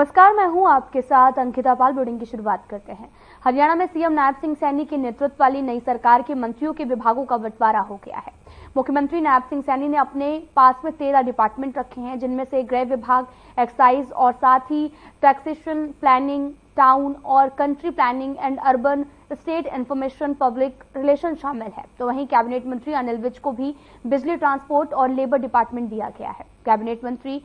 नमस्कार, मैं हूं आपके साथ अंकिता पाल। बुलेटिन की शुरुआत करते हैं। हरियाणा में सीएम नायब सिंह सैनी के नेतृत्व वाली नई सरकार के मंत्रियों के विभागों का बंटवारा हो गया है। मुख्यमंत्री नायब सिंह सैनी ने अपने पास में 13 डिपार्टमेंट रखे हैं, जिनमें से गृह विभाग, एक्साइज और साथ ही टैक्सेशन, प्लानिंग, टाउन और country planning and urban state information public relation शामिल है। तो वहीं कैबिनेट मंत्री अनिल विज को भी बिजली, ट्रांसपोर्ट और लेबर डिपार्टमेंट दिया गया है। कैबिनेट मंत्री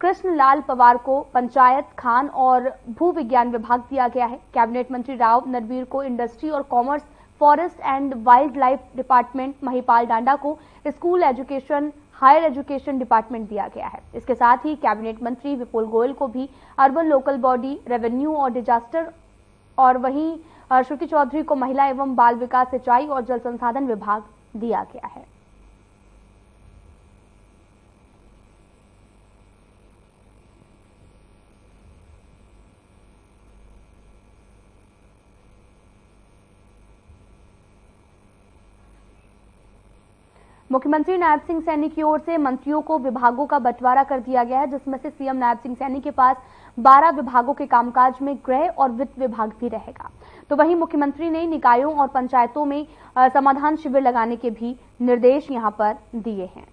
कृष्ण लाल पवार को पंचायत, खान और भू विज्ञान विभाग दिया गया है। कैबिनेट मंत्री राव नरवीर को इंडस्ट्री और commerce, forest and wildlife department, Mahipal Dhanda को school education, higher education department दिया गया है। इसके साथ ही कैबिनेट मंत्री विपुल गोयल को भी अर्बन लोकल बॉडी, रेवेन्यू और डिजास्टर, और वहीं श्रुति चौधरी को महिला एवं बाल विकास, सिंचाई और जल संसाधन विभाग दिया गया है। मुख्यमंत्री नायब सिंह सैनी की ओर से मंत्रियों को विभागों का बंटवारा कर दिया गया है, जिसमें से सीएम नायब सिंह सैनी के पास 12 विभागों के कामकाज में गृह और वित्त विभाग भी रहेगा। तो वहीं मुख्यमंत्री ने निकायों और पंचायतों में समाधान शिविर लगाने के भी निर्देश यहां पर दिए हैं।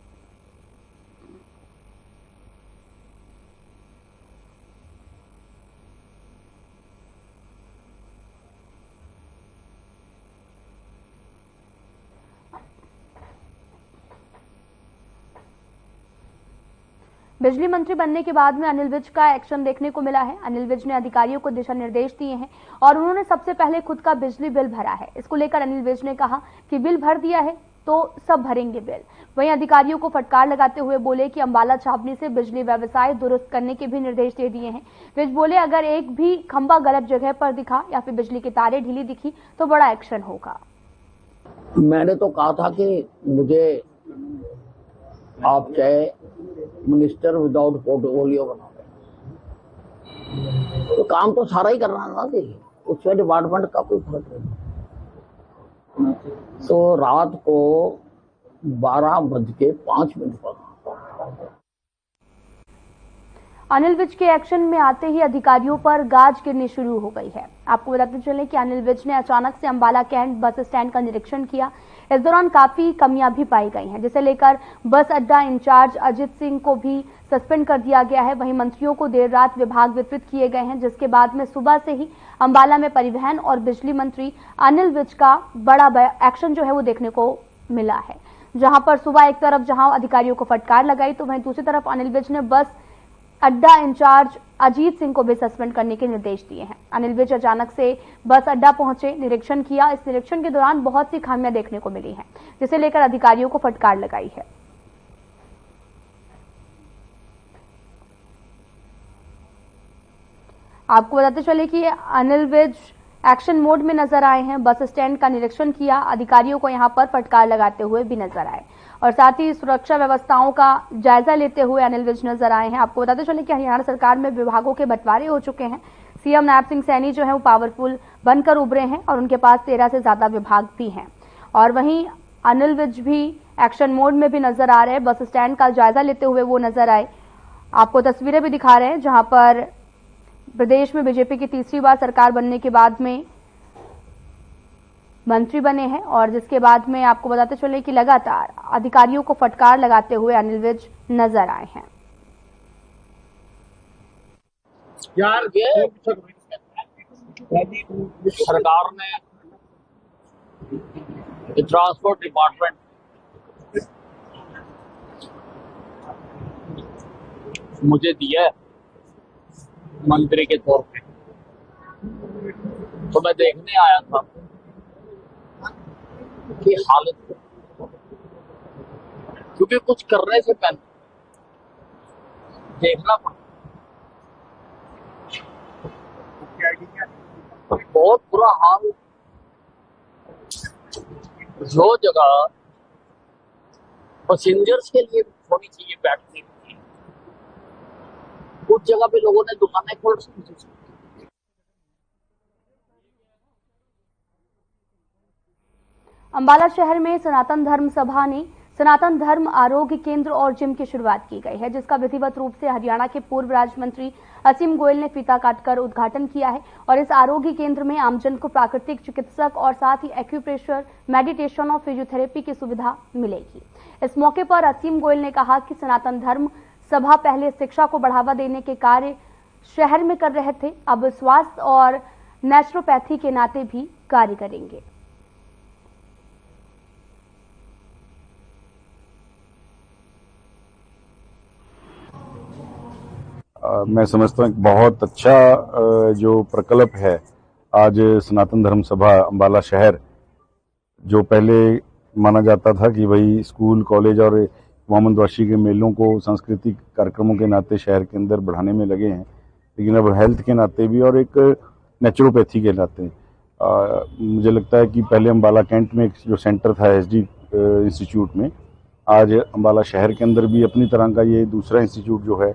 बिजली मंत्री बनने के बाद में अनिल विज का एक्शन देखने को मिला है। अनिल विज ने अधिकारियों को दिशा निर्देश दिए हैं और उन्होंने सबसे पहले खुद का बिजली बिल भरा है। इसको लेकर अनिल विज ने कहा कि बिल भर दिया है तो सब भरेंगे बिल। वहीं अधिकारियों को फटकार लगाते हुए बोले कि अंबाला छावनी से बिजली व्यवसाय दुरुस्त करने के भी निर्देश दे दिए हैं। विज बोले, अगर एक भी खंभा गलत जगह पर दिखा या फिर बिजली की तारें ढीली दिखी तो बड़ा एक्शन होगा। मैंने तो कहा था कि मुझे आप चाहे मिनिस्टर विदाउट पोर्टफोलियो बना दें, तो काम तो सारा ही करना ना जी, उसमें डिपार्टमेंट का कोई फर्क नहीं। तो रात को 12:05 पर अनिल विज के एक्शन में आते ही अधिकारियों पर गाज गिरनी शुरू हो गई है। आपको बताते चलें कि अनिल विज ने अचानक से अंबाला कैंट बस स्टैंड का निरीक्षण किया। इस दौरान काफी कमियां भी पाई गई हैं, जिसे लेकर बस अड्डा इंचार्ज अजित सिंह को भी सस्पेंड कर दिया गया है। वहीं मंत्रियों को देर रात विभाग वितरित किए गए हैं, जिसके बाद में सुबह से ही अंबाला में परिवहन और बिजली मंत्री अनिल विज का बड़ा एक्शन जो है वो देखने को मिला है। जहां पर सुबह एक तरफ जहां अधिकारियों को फटकार लगाई, तो वहीं दूसरी तरफ अनिल विज ने बस अड्डा इंचार्ज अजीत सिंह को भी सस्पेंड करने के निर्देश दिए हैं। अनिल विज अचानक से बस अड्डा पहुंचे, निरीक्षण किया। इस निरीक्षण के दौरान बहुत सी खामियां देखने को मिली हैं, जिसे लेकर अधिकारियों को फटकार लगाई है। आपको बताते चले कि अनिल विज एक्शन मोड में नजर आए हैं। बस स्टैंड का निरीक्षण किया, अधिकारियों को यहां पर फटकार लगाते हुए भी नजर आए और साथ ही सुरक्षा व्यवस्थाओं का जायजा लेते हुए अनिल विज नजर आए हैं। आपको बताते चले कि हरियाणा सरकार में विभागों के बंटवारे हो चुके हैं। सीएम नायब सिंह सैनी जो है वो पावरफुल बनकर उभरे हैं और उनके पास 13 से ज्यादा विभाग भी हैं। और वहीं अनिल विज भी एक्शन मोड में भी नजर आ रहे हैं। बस स्टैंड का जायजा लेते हुए वो नजर आए। आपको तस्वीरें भी दिखा रहे हैं, जहां पर प्रदेश में बीजेपी की तीसरी बार सरकार बनने के बाद में मंत्री बने हैं और जिसके बाद में आपको बताते चले कि लगातार अधिकारियों को फटकार लगाते हुए अनिल विज नजर आए हैं। यार ये सरकार ने ट्रांसपोर्ट डिपार्टमेंट मुझे दिया है मंत्री के तौर पे, तो मैं देखने आया था की हालत, क्योंकि कुछ करने से पहले देखना पड़ता। बहुत बुरा हाल, जो जगह पैसेंजर्स के लिए होनी चाहिए बैठने की, उस जगह पे लोगों ने दुकानें खोल दी। अंबाला शहर में सनातन धर्म सभा ने सनातन धर्म आरोग्य केंद्र और जिम की शुरुआत की गई है, जिसका विधिवत रूप से हरियाणा के पूर्व राज्य मंत्री असीम गोयल ने फीता काटकर उद्घाटन किया है। और इस आरोग्य केंद्र में आमजन को प्राकृतिक चिकित्सक और साथ ही एक्यूप्रेशर, मेडिटेशन और फिजियोथेरेपी की सुविधा मिलेगी। इस मौके पर असीम गोयल ने कहा कि सनातन धर्म सभा पहले शिक्षा को बढ़ावा देने के कार्य शहर में कर रहे थे, अब स्वास्थ्य और नेचुरोपैथी के नाते भी कार्य करेंगे। मैं समझता हूँ बहुत अच्छा जो प्रकल्प है आज सनातन धर्म सभा अंबाला शहर, जो पहले माना जाता था कि भाई स्कूल, कॉलेज और मोहम्मदवासी के मेलों को सांस्कृतिक कार्यक्रमों के नाते शहर के अंदर बढ़ाने में लगे हैं, लेकिन अब हेल्थ के नाते भी और एक नेचुरोपैथी के नाते मुझे लगता है कि पहले अंबाला कैंट में एक जो सेंटर था एसडी इंस्टीट्यूट में, आज अंबाला शहर के अंदर भी अपनी तरह का ये दूसरा इंस्टीट्यूट जो है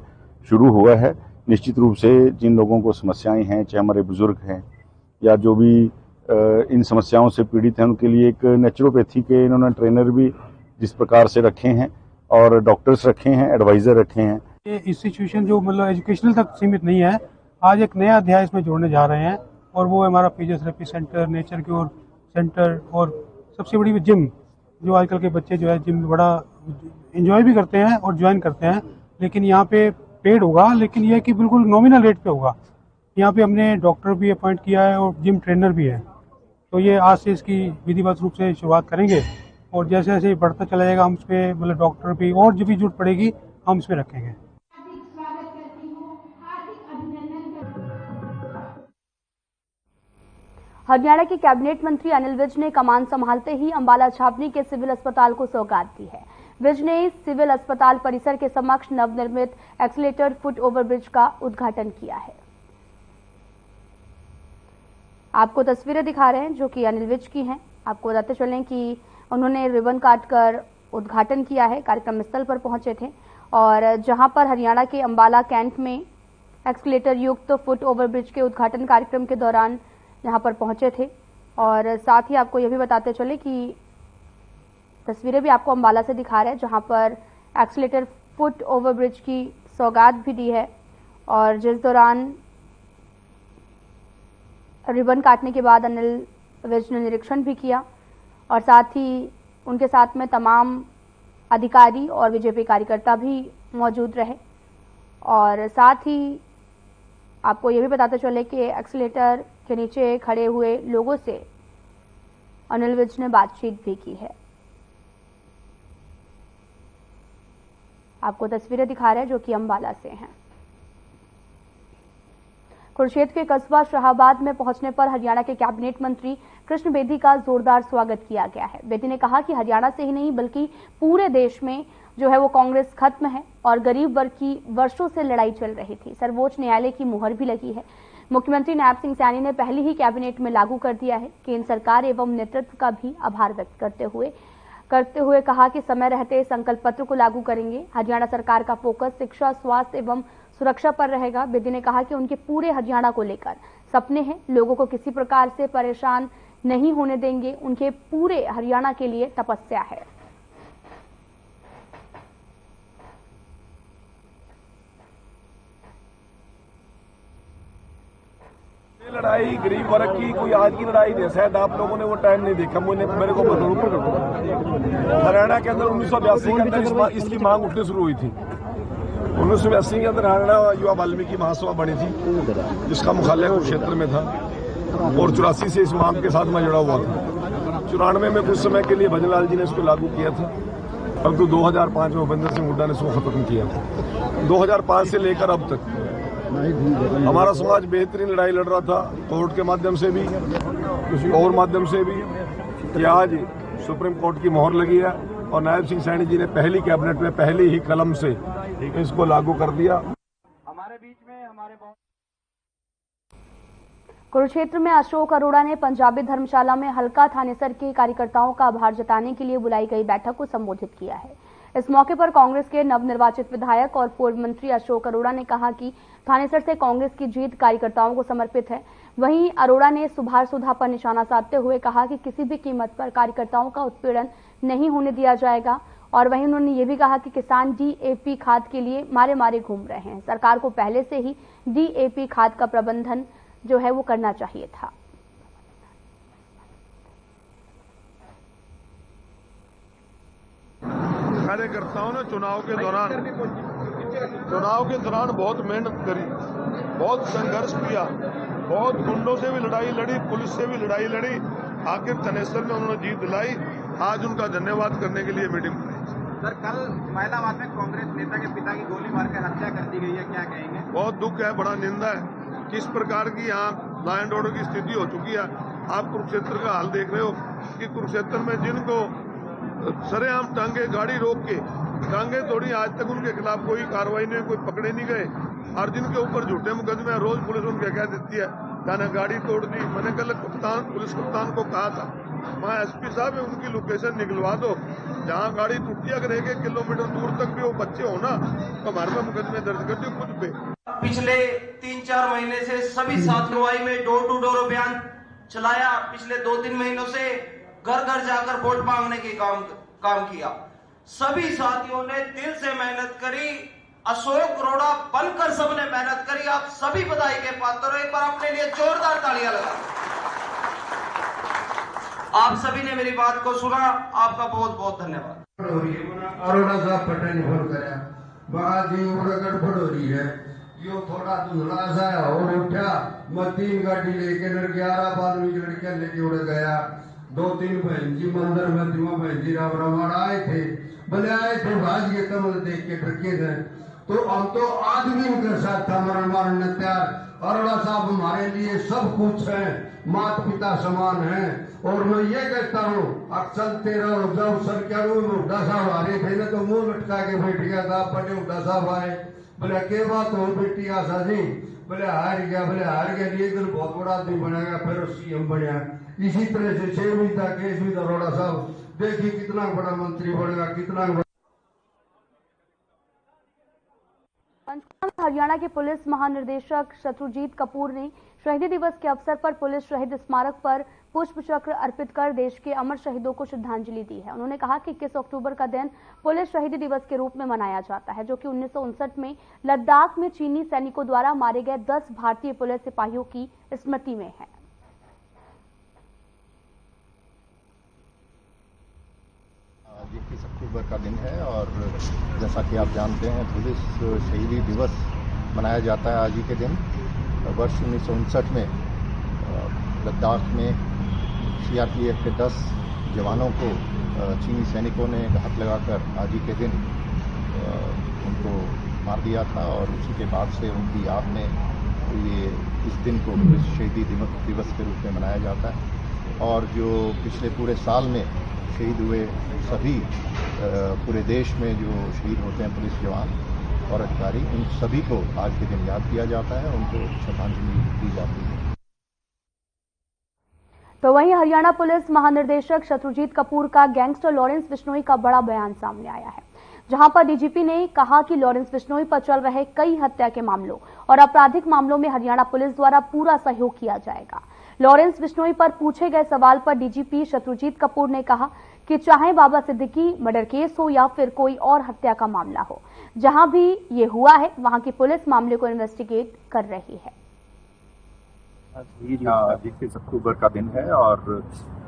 शुरू हुआ है। निश्चित रूप से जिन लोगों को समस्याएं हैं, चाहे हमारे बुजुर्ग हैं या जो भी इन समस्याओं से पीड़ित हैं, उनके लिए एक नेचुरोपैथी के इन्होंने ट्रेनर भी जिस प्रकार से रखे हैं और डॉक्टर्स रखे हैं, एडवाइजर रखे हैं। ये इंस्टीट्यूशन जो मतलब एजुकेशनल तक सीमित नहीं है, आज एक नया अध्याय इसमें जोड़ने जा रहे हैं और वो हमारा physiotherapy centre, nature cure centre और सबसे बड़ी जिम, जो आजकल के बच्चे जो है जिम बड़ा एंजॉय भी करते हैं और ज्वाइन करते हैं, लेकिन यहाँ पे पेड होगा, लेकिन यह कि बिल्कुल नॉमिनल रेट पे होगा। यहाँ पे हमने डॉक्टर भी अपॉइंट किया है और जिम ट्रेनर भी है, तो ये आज से इसकी विधिवत रूप से शुरुआत करेंगे और जैसे जैसे बढ़ता चला जाएगा हम इस पे मतलब डॉक्टर भी और जो भी जरूरत पड़ेगी हम इस पे रखेंगे। हरियाणा के कैबिनेट मंत्री अनिल विज ने कमान संभालते ही अंबाला छावनी के सिविल अस्पताल को सौगात दी है। विज ने सिविल अस्पताल परिसर के समक्ष नवनिर्मित एक्सीलेटर फुट ओवर ब्रिज का उद्घाटन किया है। आपको तस्वीरें दिखा रहे हैं जो कि अनिल विज की हैं। आपको बताते चलें कि उन्होंने रिबन काटकर उद्घाटन किया है, कार्यक्रम स्थल पर पहुंचे थे और जहां पर हरियाणा के अंबाला कैंट में एक्सीलेटर युक्त फुट ओवर ब्रिज के उद्घाटन कार्यक्रम के दौरान यहां पर पहुंचे थे। और साथ ही आपको यह भी बताते चले कि तस्वीरें भी आपको अंबाला से दिखा रहे हैं, जहां पर एक्सीलेटर फुट ओवर ब्रिज की सौगात भी दी है और जिस दौरान रिबन काटने के बाद अनिल विज ने निरीक्षण भी किया और साथ ही उनके साथ में तमाम अधिकारी और बीजेपी कार्यकर्ता भी मौजूद रहे। और साथ ही आपको ये भी बताते चले कि एक्सीलेटर के नीचे खड़े हुए लोगों से अनिल विज ने बातचीत भी की है। आपको तस्वीरें दिखा रहे हैं जो कि अंबाला से हैं। कुरुक्षेत्र के कस्बा शाहबाद में पहुंचने पर हरियाणा के कैबिनेट मंत्री कृष्ण बेदी का जोरदार स्वागत किया गया है। बेदी ने कहा कि हरियाणा से ही नहीं बल्कि पूरे देश में जो है वो कांग्रेस खत्म है और गरीब वर्ग की वर्षों से लड़ाई चल रही थी। सर्वोच्च न्यायालय की मुहर भी लगी है। मुख्यमंत्री नायब सिंह सैनी ने पहले ही कैबिनेट में लागू कर दिया है। केंद्र सरकार एवं नेतृत्व का भी आभार व्यक्त करते हुए कहा कि समय रहते संकल्प पत्र को लागू करेंगे। हरियाणा सरकार का फोकस शिक्षा, स्वास्थ्य एवं सुरक्षा पर रहेगा। बेदी ने कहा कि उनके पूरे हरियाणा को लेकर सपने हैं, लोगों को किसी प्रकार से परेशान नहीं होने देंगे। उनके पूरे हरियाणा के लिए तपस्या है। लड़ाई गरीब वर्ग की कोई आज की लड़ाई नहीं, शायद आप लोगों ने वो टाइम नहीं देखा। मेरे को बदल ऊपर कर हरियाणा के अंदर 1982 के अंदर इसकी मांग उठनी शुरू हुई थी। 1982 के अंदर हरियाणा युवा वाल्मीकि महासभा बनी थी, जिसका मुख्यालय कुरुक्षेत्र में था और 84 से इस मांग के साथ मैं जुड़ा हुआ था। 94 में कुछ समय के लिए भजनलाल जी ने इसको लागू किया था, परंतु 2005 में भूपेंद्र सिंह हुड्डा ने इसको खत्म किया था। 2005 से लेकर अब तक हमारा समाज बेहतरीन लड़ाई लड़ रहा था, कोर्ट के माध्यम से भी, किसी और माध्यम से भी, कि आज सुप्रीम कोर्ट की मोहर लगी है और नायब सिंह सैनी जी ने पहली कैबिनेट में पहली ही कलम से इसको लागू कर दिया। हमारे बीच में हमारे कुरुक्षेत्र में अशोक अरोड़ा ने पंजाबी धर्मशाला में हल्का थानेसर के कार्यकर्ताओं का आभार जताने के लिए बुलाई गई बैठक को संबोधित किया है। इस मौके पर कांग्रेस के नवनिर्वाचित विधायक और पूर्व मंत्री अशोक अरोड़ा ने कहा कि थानेसर से कांग्रेस की जीत कार्यकर्ताओं को समर्पित है। वहीं अरोड़ा ने सुभाष सुधा पर निशाना साधते हुए कहा कि किसी भी कीमत पर कार्यकर्ताओं का उत्पीड़न नहीं होने दिया जाएगा। और वहीं उन्होंने ये भी कहा कि किसान डीएपी खाद के लिए मारे मारे घूम रहे हैं। सरकार को पहले से ही डीएपी खाद का प्रबंधन जो है वो करना चाहिए था। कार्यकर्ताओं ने चुनाव के दौरान बहुत मेहनत करी, बहुत संघर्ष किया, बहुत गुंडों से भी लड़ाई लड़ी, पुलिस से भी लड़ाई लड़ी, आखिर थनेसर में उन्होंने जीत दिलाई। आज उनका धन्यवाद करने के लिए मीटिंग हुई। सर, कल महिलाबाद में कांग्रेस नेता के पिता की गोली मारकर हत्या कर दी गई है, क्या कहेंगे? बहुत दुख है, बड़ा निंदा है। किस प्रकार की यहाँ लॉ एंड ऑर्डर की स्थिति हो चुकी है। आप कुरुक्षेत्र का हाल देख रहे हो कि कुरुक्षेत्र में जिनको सरेआम टांगे गाड़ी रोक के टांगे तोड़ी, आज तक उनके खिलाफ कोई कार्रवाई नहीं, कोई पकड़े नहीं गए। और जिनके ऊपर झूठे मुकदमे रोज पुलिस उनके कह देती है मैंने गाड़ी तोड़ दी। मैंने कल पुलिस कप्तान को कहा था, मैं एसपी साहब उनकी लोकेशन निकलवा दो, जहाँ गाड़ी टूटी अगर 1-1 किलोमीटर दूर तक भी वो बच्चे हो ना तो हमारे में मुकदमे दर्ज कर दिए खुद पे। पिछले 3-4 महीने से सभी साथी में डोर टू डोर अभियान चलाया। पिछले 2-3 महीनों से घर घर जाकर वोट मांगने के काम किया। सभी साथियों ने दिल से मेहनत करी, अशोक अरोड़ा बनकर सबने मेहनत करी। आप सभी बधाई के पात्र हो, एक बार अपने लिए जोरदार तालियां लगा। आप सभी ने मेरी बात को सुना, आपका बहुत बहुत धन्यवाद। अरोड़ा साहब पटेल फोन कराया, बाजी गड़बड़ हो रही है, यो थोड़ा धुंधला सा और उठा, मैं 3 गाड़ी लेके 11 आदमी लड़कियां लेके उड़ गया। 2-3 बहन जी मंदिर में बहन जी राम आए थे, बोले आए थे भाज के कमल देख के ठके थे, तो हम तो आदमी उनके साथ था मारने तैयार। अरोड़ा साहब हमारे लिए सब कुछ है, माता पिता समान है। और मैं ये कहता हूँ अक्सर तेरा जब सर क्या हुड्डा साहब आ रहे थे ना तो मुंह लटका के बैठ गया था। बड़े हुड्डा साहब आए, बोले के बात हो बेटी आशा जी, बोले हार गया, एक दिन बहुत बड़ा आदमी बनेगा, फिर सीएम बना। इसी तरह से 6वीं तक 1वीं अरोड़ा साहब देखिए कितना बड़ा मंत्री बनेगा, कितना बड़ा। पंचकुला में हरियाणा के पुलिस महानिदेशक शत्रुजीत कपूर ने शहीदी दिवस के अवसर पर पुलिस शहीद स्मारक पर पुष्प चक्र अर्पित कर देश के अमर शहीदों को श्रद्धांजलि दी है। उन्होंने कहा कि 21 अक्टूबर का दिन पुलिस शहीदी दिवस के रूप में मनाया जाता है, जो कि 1959 में लद्दाख में चीनी सैनिकों द्वारा मारे गए 10 भारतीय पुलिस सिपाहियों की स्मृति में है। 21 अक्टूबर का दिन है और जैसा कि आप जानते हैं पुलिस शहीदी दिवस मनाया जाता है आज ही के दिन। वर्ष 1959 में लद्दाख में सीआरपीएफ के 10 जवानों को चीनी सैनिकों ने घात लगाकर आज ही के दिन उनको मार दिया था और उसी के बाद से उनकी याद में ये इस दिन को पुलिस शहीदी दिवस के रूप में मनाया जाता है। और जो पिछले पूरे साल में शहीद हुए सभी पूरे देश में जो शहीद होते हैं पुलिस जवान और अधिकारी, उन सभी को आज के दिन याद किया जाता है, उनको श्रद्धांजलि दी जाती है। तो वहीं हरियाणा पुलिस महानिदेशक शत्रुजीत कपूर का गैंगस्टर लॉरेंस बिश्नोई का बड़ा बयान सामने आया है, जहां पर डीजीपी ने कहा कि लॉरेंस बिश्नोई पर चल रहे कई हत्या के मामलों और आपराधिक मामलों में हरियाणा पुलिस द्वारा पूरा सहयोग किया जाएगा। लॉरेंस बिश्नोई पर पूछे गए सवाल पर डीजीपी शत्रुजीत कपूर ने कहा कि चाहे बाबा सिद्दीकी मर्डर केस हो या फिर कोई और हत्या का मामला हो, जहां भी ये हुआ है वहां की पुलिस मामले को इन्वेस्टिगेट कर रही है। 21 अक्टूबर का दिन है और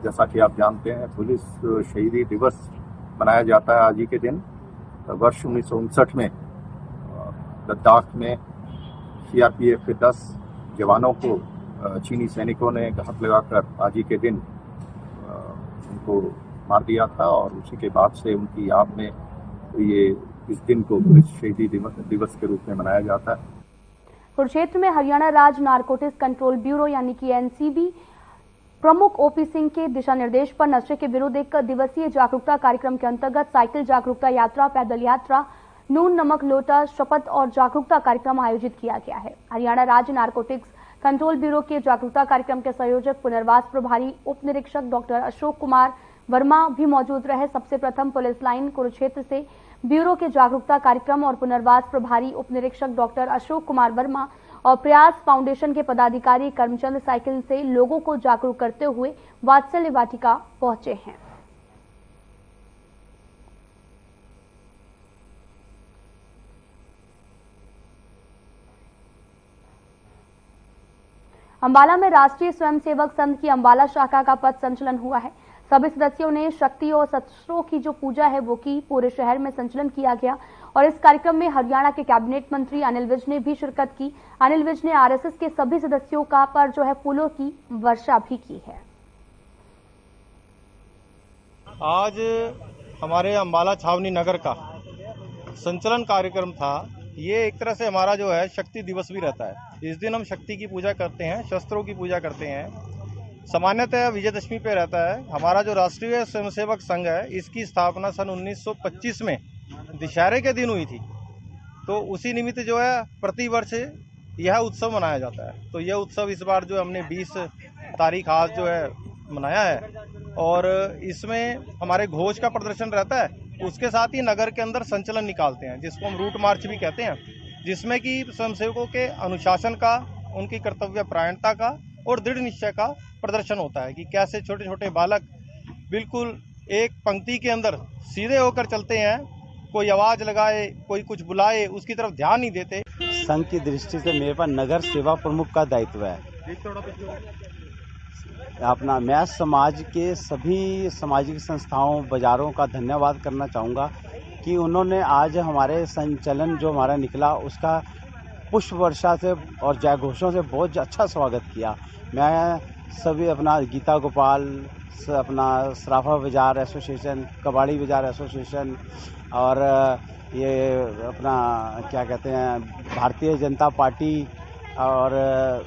जैसा कि आप जानते हैं पुलिस शहीदी दिवस मनाया जाता है आज ही के दिन। वर्ष 1959 में लद्दाख में सीआरपीएफ के 10 जवानों को चीनी सैनिकों ने घात लगाकर आज ही के दिन उनको मार दिया था और उसी के बाद से उनकी याद में ये इस दिन को पुलिस शहीदी दिवस के रूप में मनाया जाता है। कुरुक्षेत्र में हरियाणा राज्य नारकोटिक्स कंट्रोल ब्यूरो यानी कि एनसीबी प्रमुख ओपी सिंह के दिशा निर्देश पर नशे के विरुद्ध 1 दिवसीय जागरूकता कार्यक्रम के अंतर्गत साइकिल जागरूकता यात्रा, पैदल यात्रा, नून नमक लोटा, शपथ और जागरूकता कार्यक्रम आयोजित किया गया है। हरियाणा राज्य नारकोटिक्स कंट्रोल ब्यूरो के जागरूकता कार्यक्रम के संयोजक पुनर्वास प्रभारी उप निरीक्षक डॉक्टर अशोक कुमार वर्मा भी मौजूद रहे। सबसे प्रथम पुलिस लाइन कुरुक्षेत्र से ब्यूरो के जागरूकता कार्यक्रम और पुनर्वास प्रभारी उप निरीक्षक डॉक्टर अशोक कुमार वर्मा और प्रयास फाउंडेशन के पदाधिकारी कर्मचंद साइकिल से लोगों को जागरूक करते हुए वात्सल्य वाटिका पहुंचे हैं। अंबाला में राष्ट्रीय स्वयंसेवक संघ की अंबाला शाखा का पथ संचलन हुआ है। सभी सदस्यों ने शक्ति और शस्त्रों की जो पूजा है वो की। पूरे शहर में संचलन किया गया और इस कार्यक्रम में हरियाणा के कैबिनेट मंत्री अनिल विज ने भी शिरकत की। अनिल विज ने आरएसएस के सभी सदस्यों का पर जो है फूलों की वर्षा भी की है। आज हमारे अंबाला छावनी नगर का संचलन कार्यक्रम था। ये एक तरह से हमारा जो है शक्ति दिवस भी रहता है। इस दिन हम शक्ति की पूजा करते हैं, शस्त्रों की पूजा करते हैं। सामान्यतः विजयदशमी पे रहता है। हमारा जो राष्ट्रीय स्वयंसेवक संघ है इसकी स्थापना सन 1925 में दशहरे के दिन हुई थी। तो उसी निमित्त जो है प्रतिवर्ष यह उत्सव मनाया जाता है। तो यह उत्सव इस बार जो हमने 20 तारीख आज जो है मनाया है और इसमें हमारे घोष का प्रदर्शन रहता है। उसके साथ ही नगर के अंदर संचलन निकालते हैं जिसको हम रूट मार्च भी कहते हैं, जिसमें कि स्वयंसेवकों के अनुशासन का, उनकी कर्तव्य परायणता का और दृढ़ निश्चय का प्रदर्शन होता है कि कैसे छोटे छोटे बालक बिल्कुल एक पंक्ति के अंदर सीधे होकर चलते हैं। कोई आवाज लगाए, कोई कुछ बुलाए, उसकी तरफ ध्यान नहीं देते। संघ की दृष्टि से मेरे पास नगर सेवा प्रमुख का दायित्व है। अपना मैं समाज के सभी सामाजिक संस्थाओं, बाजारों का धन्यवाद करना चाहूँगा कि उन्होंने आज हमारे संचलन जो हमारा निकला उसका पुष्प वर्षा से और जय घोषों से बहुत अच्छा स्वागत किया। मैं सभी अपना गीता गोपाल, अपना सराफा बाजार एसोसिएशन, कबाड़ी बाजार एसोसिएशन और ये अपना क्या कहते हैं भारतीय जनता पार्टी और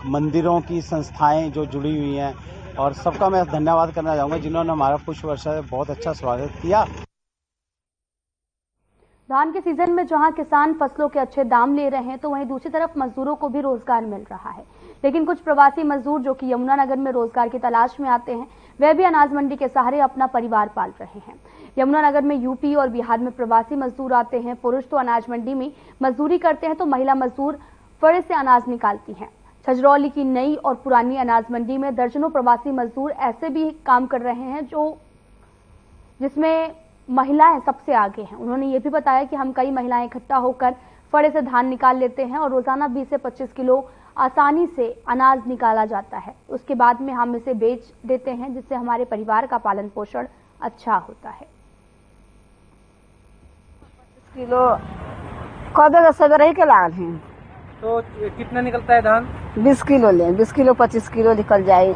मंदिरों की संस्थाएं जो जुड़ी हुई हैं और सबका मैं धन्यवाद करना चाहूँगा जिन्होंने हमारा पुष्प वर्षा से बहुत अच्छा स्वागत किया। धान के सीजन में जहां किसान फसलों के अच्छे दाम ले रहे हैं तो वहीं दूसरी तरफ मजदूरों को भी रोजगार मिल रहा है। लेकिन कुछ प्रवासी मजदूर जो कि यमुनानगर में रोजगार की तलाश में आते हैं वह भी अनाज मंडी के सहारे अपना परिवार पाल रहे हैं। यमुनानगर में यूपी और बिहार में प्रवासी मजदूर आते हैं। पुरुष तो अनाज मंडी में मजदूरी करते हैं तो महिला मजदूर फड़े से अनाज निकालती हैं। छजरौली की नई और पुरानी अनाज मंडी में दर्जनों प्रवासी मजदूर ऐसे भी काम कर रहे हैं जिसमें महिलाएं सबसे आगे हैं। उन्होंने ये भी बताया कि हम कई महिलाएं इकट्ठा होकर फड़े से धान निकाल लेते हैं और रोजाना 20 से 25 किलो आसानी से अनाज निकाला जाता है। उसके बाद में हम इसे बेच देते हैं जिससे हमारे परिवार का पालन पोषण अच्छा होता है। किलो कौदे का सवेरे ही के लाल हैं। तो कितना निकलता है धान? 20 किलो ले, 20 किलो 25 किलो निकल जाए।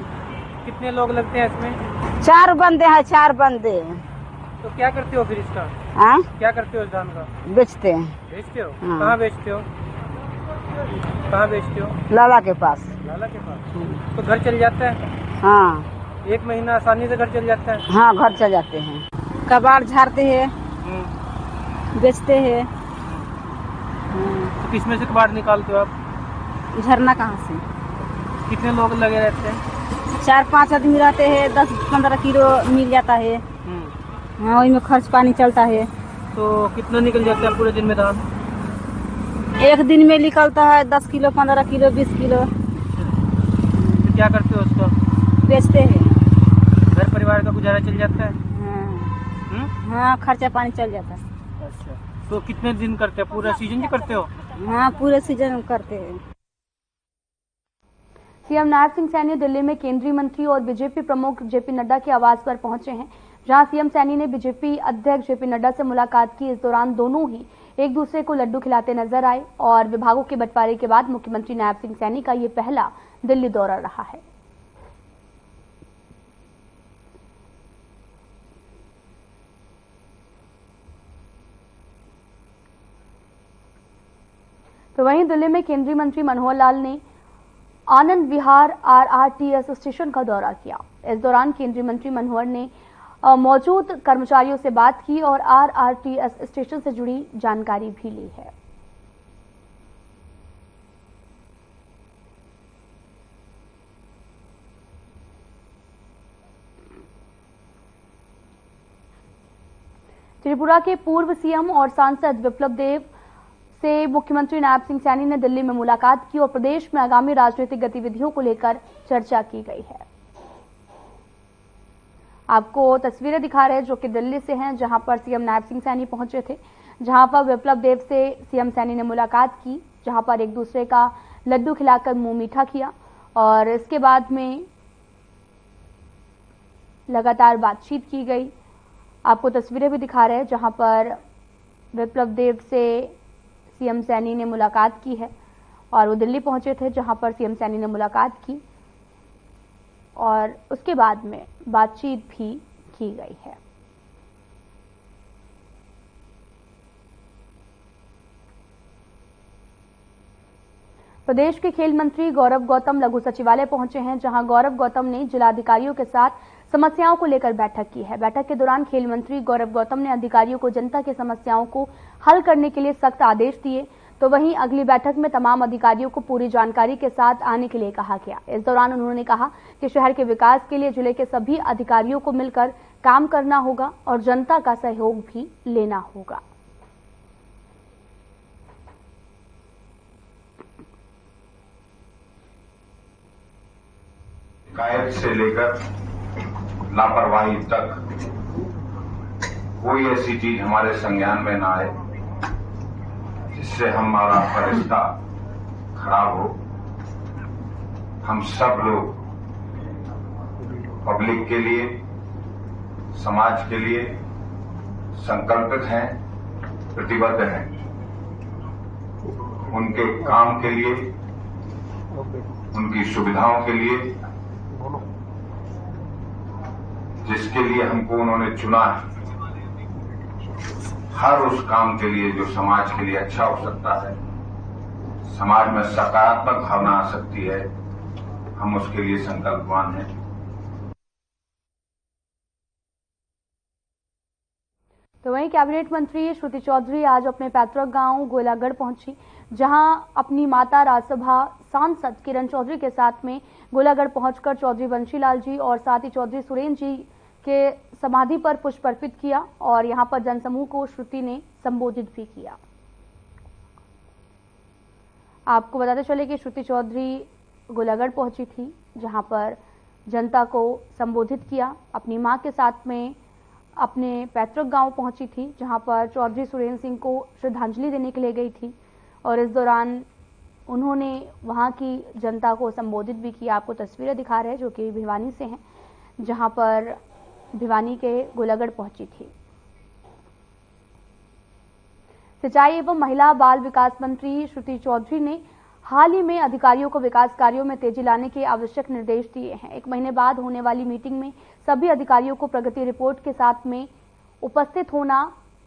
कितने लोग लगते हैं इसमें? 4 बंदे हैं, 4 बंदे। तो क्या करते हो फिर इसका? हाँ? क्या करते हो इस धान का? बेचते हैं। बेचते हो? हाँ। कहाँ बेचते हो? कहाँ बेचते हो? लाला के पास। लाला के पास। तो घर चल जाता है? हाँ। 1 महीना आसानी से घर चल जाता है? हाँ, घर चल जाते हैं। कबाड़ झाड़ते हैं, बेचते हैं। तो किसमें से कबाड़ निकालते हो आप? झरना कहाँ से? कितने लोग लगे रहते हैं? 4-5 आदमी रहते हैं, 10-15 किलो मिल जाता है। हाँ, वही में खर्च पानी चलता है। तो कितना निकल जाता है पूरे दिन में धान? एक दिन में निकलता है 10 किलो, 15 किलो, 20 किलो। तो क्या करते हो उसका? बेचते हैं। घर परिवार का गुजारा चल जाता है? हाँ, खर्चा पानी चल जाता है। अच्छा, तो कितने दिन करते हैं? पूरा सीजन ही करते हो? हाँ, पूरे सीजन करते हैं। सीएम नायब सिंह सैनी दिल्ली में केंद्रीय मंत्री और बीजेपी प्रमुख जेपी नड्डा के आवास पर पहुंचे हैं, जहां सीएम सैनी ने बीजेपी अध्यक्ष जेपी नड्डा से मुलाकात की। इस दौरान दोनों ही एक दूसरे को लड्डू खिलाते नजर आए और विभागों के बंटवारे के बाद मुख्यमंत्री नायब सिंह सैनी का ये पहला दिल्ली दौरा रहा है। तो वहीं दिल्ली में केंद्रीय मंत्री मनोहर लाल ने आनंद विहार आरआरटीएस स्टेशन का दौरा किया। इस दौरान केंद्रीय मंत्री मनोहर ने मौजूद कर्मचारियों से बात की और आरआरटीएस स्टेशन से जुड़ी जानकारी भी ली है। त्रिपुरा के पूर्व सीएम और सांसद विप्लव देव से मुख्यमंत्री नायब सिंह सैनी ने दिल्ली में मुलाकात की और प्रदेश में आगामी राजनीतिक गतिविधियों को लेकर चर्चा की गई है। आपको तस्वीरें दिखा रहे हैं जो कि दिल्ली से हैं, जहां पर सीएम नायब सिंह सैनी पहुंचे थे, जहां पर विप्लव देव से सीएम सैनी ने मुलाकात की, जहां पर एक दूसरे का लड्डू खिलाकर मुंह मीठा किया और इसके बाद में लगातार बातचीत की गई। आपको तस्वीरें भी दिखा रहे हैं जहां पर विप्लव देव से सीएम सैनी ने मुलाकात की है और वो दिल्ली पहुंचे थे जहां पर सीएम सैनी ने मुलाकात की और उसके बाद में बातचीत भी की गई है। प्रदेश के खेल मंत्री गौरव गौतम लघु सचिवालय पहुंचे हैं जहां गौरव गौतम ने जिलाधिकारियों के साथ समस्याओं को लेकर बैठक की है। बैठक के दौरान खेल मंत्री गौरव गौतम ने अधिकारियों को जनता की समस्याओं को हल करने के लिए सख्त आदेश दिए, तो वहीं अगली बैठक में तमाम अधिकारियों को पूरी जानकारी के साथ आने के लिए कहा गया। इस दौरान उन्होंने कहा कि शहर के विकास के लिए जिले के सभी अधिकारियों को मिलकर काम करना होगा और जनता का सहयोग भी लेना होगा। शिकायत से लेकर लापरवाही तक कोई ऐसी चीज हमारे संज्ञान में ना आए जिससे हमारा रिश्ता खराब हो। हम सब लोग पब्लिक के लिए, समाज के लिए संकल्पित हैं, प्रतिबद्ध हैं। उनके काम के लिए, उनकी सुविधाओं के लिए, जिसके लिए हमको उन्होंने चुना है, हर उस काम के लिए जो समाज के लिए अच्छा हो सकता है, समाज में सकारात्मक भावना आ सकती है, हम उसके लिए संकल्पवान हैं। तो वहीं कैबिनेट मंत्री श्रुति चौधरी आज अपने पैतृक गांव गोलागढ़ पहुंची जहां अपनी माता राज्यसभा सांसद किरण चौधरी के साथ में गोलागढ़ पहुंचकर चौधरी बंशीलाल जी और साथ ही चौधरी सुरेन जी के समाधि पर पुष्प अर्पित किया और यहां पर जनसमूह को श्रुति ने संबोधित भी किया। आपको बताते चले कि श्रुति चौधरी गोलागढ़ पहुंची थी जहां पर जनता को संबोधित किया। अपनी मां के साथ में अपने पैतृक गांव पहुंची थी जहां पर चौधरी सुरेन सिंह को श्रद्धांजलि देने के लिए गई थी और इस दौरान उन्होंने वहां की जनता को संबोधित भी किया। आपको तस्वीरें दिखा रहे हैं जो कि भिवानी से हैं, जहां पर भिवानी के गोलागढ़ पहुंची थी। सिंचाई एवं महिला बाल विकास मंत्री श्रुति चौधरी ने हाल ही में अधिकारियों को विकास कार्यों में तेजी लाने के आवश्यक निर्देश दिए हैं। 1 महीने बाद होने वाली मीटिंग में सभी अधिकारियों को प्रगति रिपोर्ट के साथ में उपस्थित होना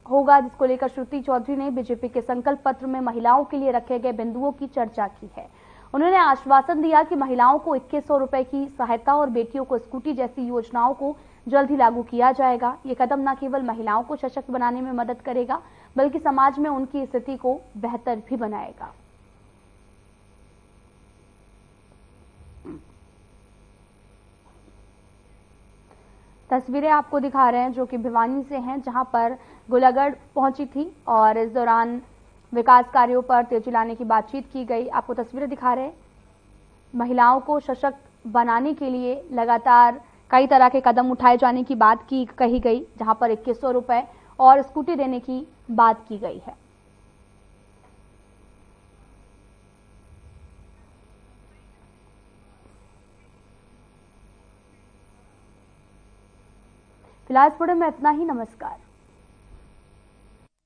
होगा, जिसको लेकर श्रुति चौधरी ने बीजेपी के संकल्प पत्र में महिलाओं के लिए रखे गए बिंदुओं की चर्चा की है। उन्होंने आश्वासन दिया कि महिलाओं को 2100 रुपए की सहायता और बेटियों को स्कूटी जैसी योजनाओं को जल्द ही लागू किया जाएगा। ये कदम न केवल महिलाओं को सशक्त बनाने में मदद करेगा बल्कि समाज में उनकी स्थिति को बेहतर भी बनाएगा। तस्वीरें आपको दिखा रहे हैं जो कि भिवानी से हैं, जहां पर गोलागढ़ पहुंची थी और इस दौरान विकास कार्यों पर तेजी लाने की बातचीत की गई। आपको तस्वीरें दिखा रहे हैं। महिलाओं को सशक्त बनाने के लिए लगातार कई तरह के कदम उठाए जाने की बात कही गई, जहां पर 2100 रुपए और स्कूटी देने की बात की गई है। फिलहाल इस वीडियो में इतना ही। नमस्कार।